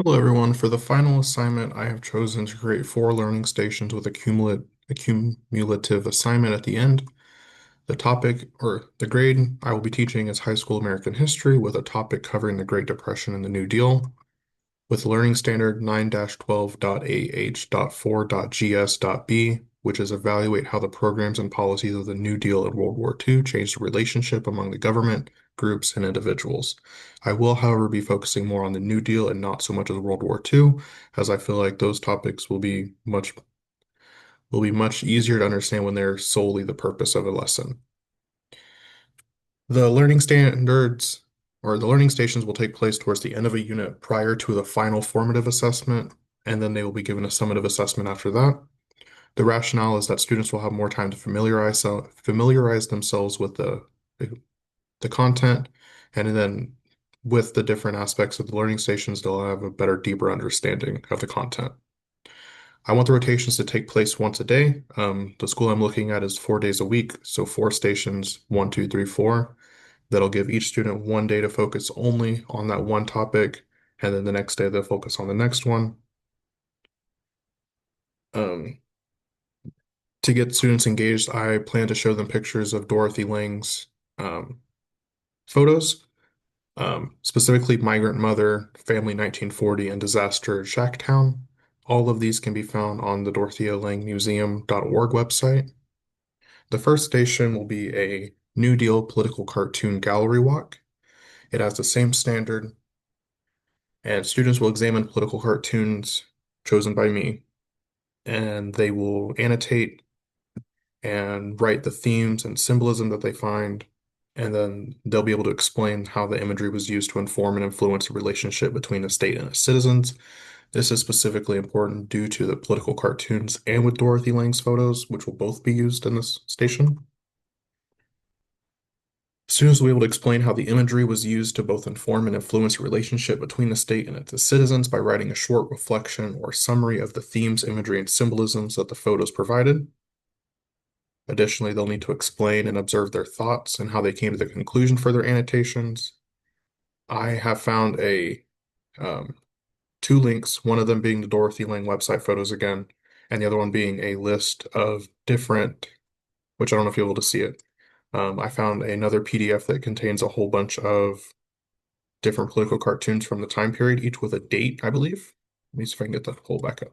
Hello, everyone. For the final assignment, I have chosen to create four learning stations with a cumulative assignment at the end. The topic or the grade I will be teaching is High School American History with a topic covering the Great Depression and the New Deal with Learning Standard 9-12.AH.4.GS.B, which is evaluate how the programs and policies of the New Deal in World War II changed the relationship among the government, groups, and individuals. I will, however, be focusing more on the New Deal and not so much as World War II, as I feel like those topics will be much easier to understand when they're solely the purpose of a lesson. The learning standards or the learning stations will take place towards the end of a unit prior to the final formative assessment, and then they will be given a summative assessment after that. The rationale is that students will have more time to familiarize themselves with the content, and then with the different aspects of the learning stations, they'll have a better, deeper understanding of the content. I want the rotations to take place once a day. The school I'm looking at is 4 days a week, so four stations, one, two, three, four. That'll give each student one day to focus only on that one topic, and then the next day they'll focus on the next one. Um, to get students engaged, I plan to show them pictures of Dorothy Lang's um, photos, specifically Migrant Mother, Family 1940, and Disaster at Shacktown. All of these can be found on the DorotheaLangMuseum.org website. The first station will be a New Deal political cartoon gallery walk. It has the same standard, and students will examine political cartoons chosen by me, and they will annotate and write the themes and symbolism that they find, and then they'll be able to explain how the imagery was used to inform and influence the relationship between the state and its citizens. This is specifically important due to the political cartoons and with Dorothy Lang's photos, which will both be used in this station. Students will be able to explain how the imagery was used to both inform and influence the relationship between the state and its citizens by writing a short reflection or summary of the themes, imagery, and symbolisms that the photos provided. Additionally, they'll need to explain and observe their thoughts and how they came to the conclusion for their annotations. I have found um, two links, one of them being the Dorothy Lang website photos again, and the other one being a list of different, which I don't know if you're able to see it. I found another PDF that contains a whole bunch of different political cartoons from the time period, each with a date, I believe. Let me see if I can get the whole back up.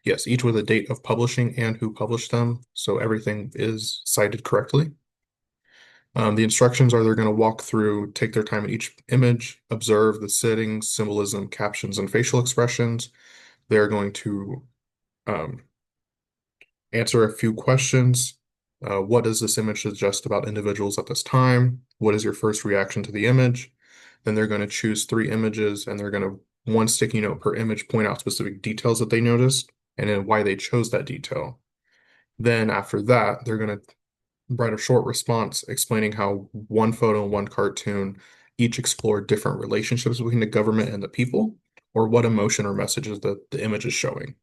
Yes, each with a date of publishing and who published them, so everything is cited correctly. The instructions are they're going to walk through, take their time in each image, observe the settings, symbolism, captions, and facial expressions. They're going to um, answer a few questions. What does this image suggest about individuals at this time? What is your first reaction to the image? Then they're going to choose three images and they're going to, one sticky note per image, point out specific details that they noticed and then why they chose that detail. Then after that, they're going to write a short response explaining how one photo and one cartoon each explore different relationships between the government and the people, or what emotion or messages that the image is showing.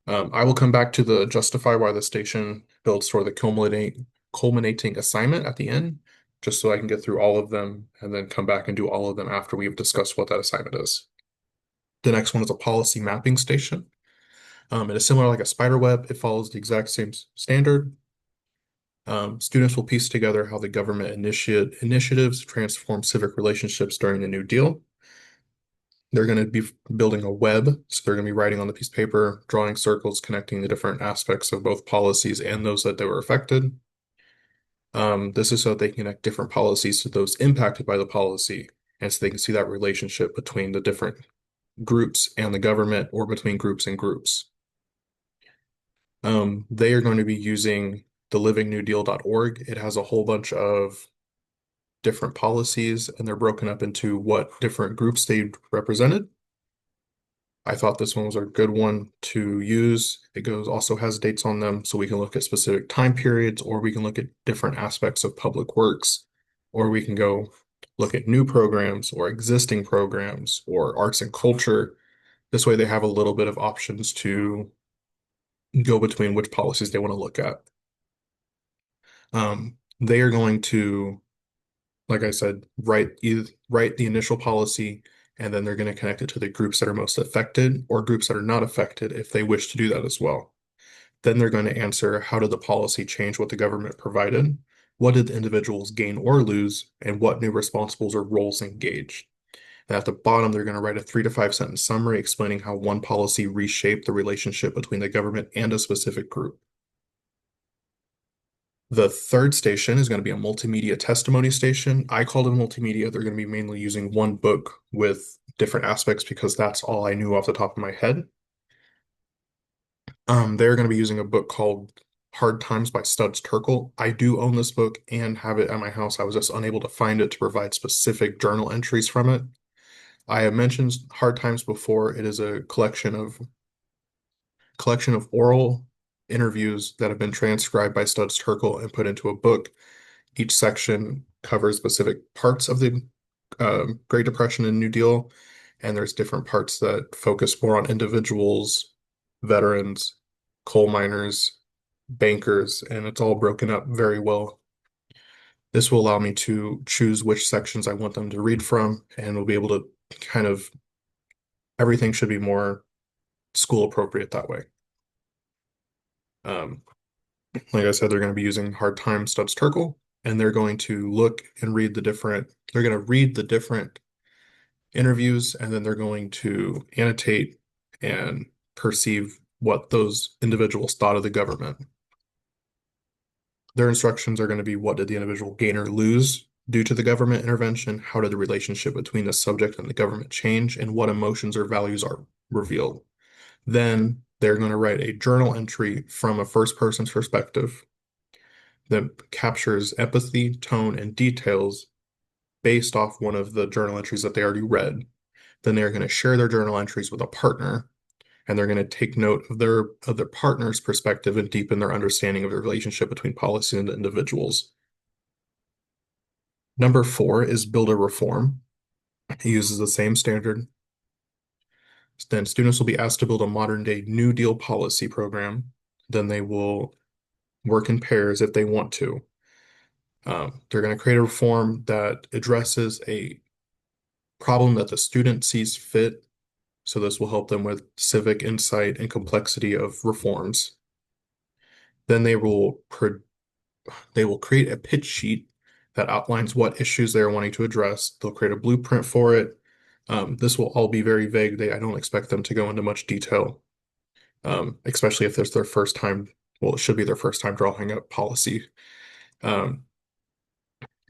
I will come back to the justify why the station builds toward the culminating assignment at the end, just so I can get through all of them and then come back and do all of them after we've discussed what that assignment is. The next one is a policy mapping station. It is similar like a spider web. It follows the exact same standard. Students will piece together how the government initiatives transform civic relationships during the New Deal. They're going to be building a web, so they're going to be writing on the piece of paper, drawing circles, connecting the different aspects of both policies and those that they were affected. This is so that they can connect different policies to those impacted by the policy, and so they can see that relationship between the different groups and the government, or between groups and groups. They are going to be using the livingnewdeal.org. It has a whole bunch of different policies, and they're broken up into what different groups they represented. I thought this one was a good one to use. It goes also has dates on them, so we can look at specific time periods, or we can look at different aspects of public works, or we can go look at new programs or existing programs or arts and culture. This way they have a little bit of options to go between which policies they want to look at. They are going to, like I said, write the initial policy, and then they're going to connect it to the groups that are most affected or groups that are not affected if they wish to do that as well. Then they're going to answer, how did the policy change what the government provided? What did the individuals gain or lose? And what new responsibilities or roles engaged? And at the bottom, they're going to write a 3 to 5 sentence summary explaining how one policy reshaped the relationship between the government and a specific group. The third station is going to be a multimedia testimony station. I called it multimedia. They're going to be mainly using one book with different aspects because that's all I knew off the top of my head. They're going to be using a book called Hard Times by Studs Terkel. I do own this book and have it at my house. I was just unable to find it to provide specific journal entries from it. I have mentioned Hard Times before. It is a collection of oral interviews that have been transcribed by Studs Terkel and put into a book. Each section covers specific parts of the Great Depression and New Deal, and there's different parts that focus more on individuals, veterans, coal miners, bankers, and it's all broken up very well. This will allow me to choose which sections I want them to read from, and we'll be able to kind of, everything should be more school appropriate that way. Um, like I said, they're going to be using Hard Time Studs Terkel, and they're going to look and read they're going to read the different interviews, and then they're going to annotate and perceive what those individuals thought of the government. Their instructions are going to be, what did the individual gain or lose due to the government intervention? How did the relationship between the subject and the government change? And what emotions or values are revealed? Then they're going to write a journal entry from a first person's perspective that captures empathy, tone, and details based off one of the journal entries that they already read. Then they're going to share their journal entries with a partner, and they're going to take note of their partner's perspective and deepen their understanding of the relationship between policy and individuals. Number 4 is build a reform. It uses the same standard. Then students will be asked to build a modern day New Deal policy program. Then they will work in pairs if they want to. They're going to create a reform that addresses a problem that the student sees fit. So this will help them with civic insight and complexity of reforms. Then they will create a pitch sheet that outlines what issues they're wanting to address. They'll create a blueprint for it. This will all be very vague. I don't expect them to go into much detail, especially if it's their first time. Well, it should be their first time drawing up policy. Um,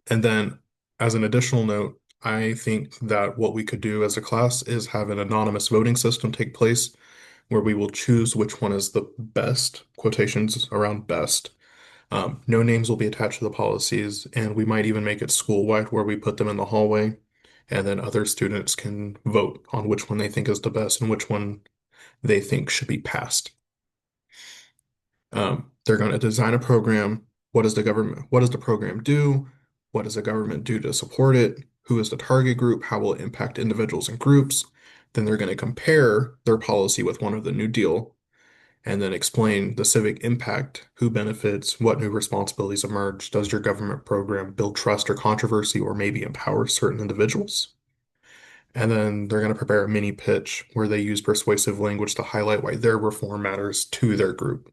and then, as an additional note, I think that what we could do as a class is have an anonymous voting system take place where we will choose which one is the best, quotations around best. No names will be attached to the policies, and we might even make it school-wide where we put them in the hallway, and then other students can vote on which one they think is the best and which one they think should be passed. They're going to design a program. What does the program do? What does the government do to support it? Who is the target group? How will it impact individuals and groups? Then they're going to compare their policy with one of the New Deal and then explain the civic impact, who benefits, what new responsibilities emerge, does your government program build trust or controversy, or maybe empower certain individuals? And then they're going to prepare a mini pitch where they use persuasive language to highlight why their reform matters to their group.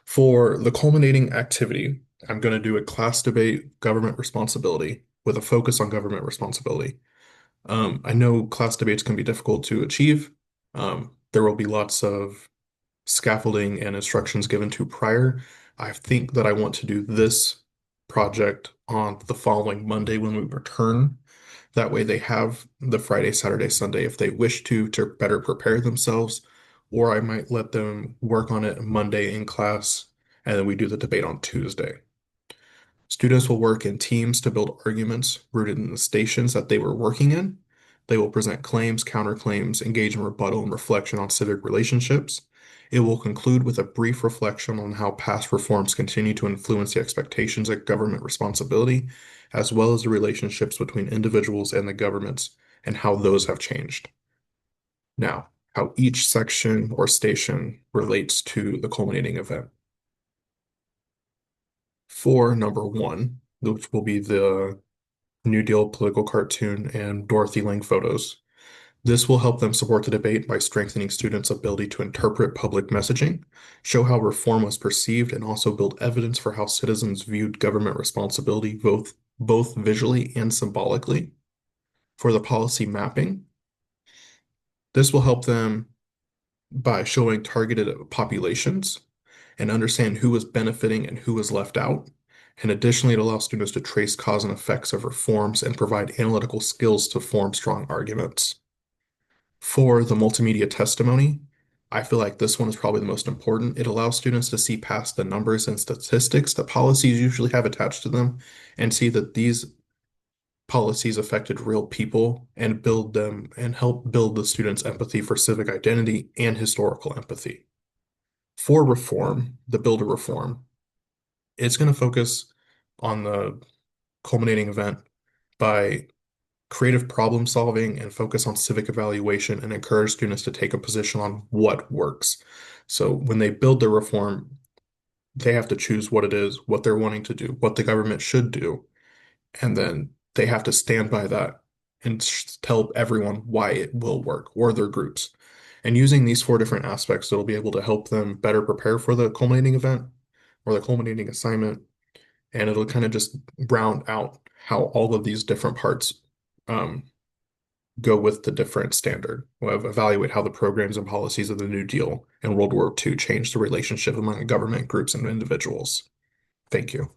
For the culminating activity, I'm going to do a class debate government responsibility with a focus on government responsibility. I know class debates can be difficult to achieve. There will be lots of scaffolding and instructions given to prior. I think that I want to do this project on the following Monday when we return. That way they have the Friday, Saturday, Sunday if they wish to better prepare themselves, or I might let them work on it Monday in class and then we do the debate on Tuesday. Students will work in teams to build arguments rooted in the stations that they were working in. They will present claims, counterclaims, engage in rebuttal and reflection on civic relationships. It will conclude with a brief reflection on how past reforms continue to influence the expectations of government responsibility, as well as the relationships between individuals and the governments and how those have changed. Now, how each section or station relates to the culminating event. For number 1, which will be the New Deal political cartoon, and Dorothy Lang photos. This will help them support the debate by strengthening students' ability to interpret public messaging, show how reform was perceived, and also build evidence for how citizens viewed government responsibility both visually and symbolically. For the policy mapping, this will help them by showing targeted populations and understand who is benefiting and who is left out. And additionally, it allows students to trace cause and effects of reforms and provide analytical skills to form strong arguments. For the multimedia testimony, I feel like this one is probably the most important. It allows students to see past the numbers and statistics that policies usually have attached to them and see that these policies affected real people and build them and help build the students' empathy for civic identity and historical empathy. For reform, the Build a Reform, it's going to focus on the culminating event by creative problem solving and focus on civic evaluation and encourage students to take a position on what works. So when they build the reform, they have to choose what it is, what they're wanting to do, what the government should do, and then they have to stand by that and tell everyone why it will work or their groups. And using these four different aspects, it'll be able to help them better prepare for the culminating event or the culminating assignment. And it'll kind of just round out how all of these different parts um, go with the different standard. We'll evaluate how the programs and policies of the New Deal and World War II changed the relationship among government groups and individuals. Thank you.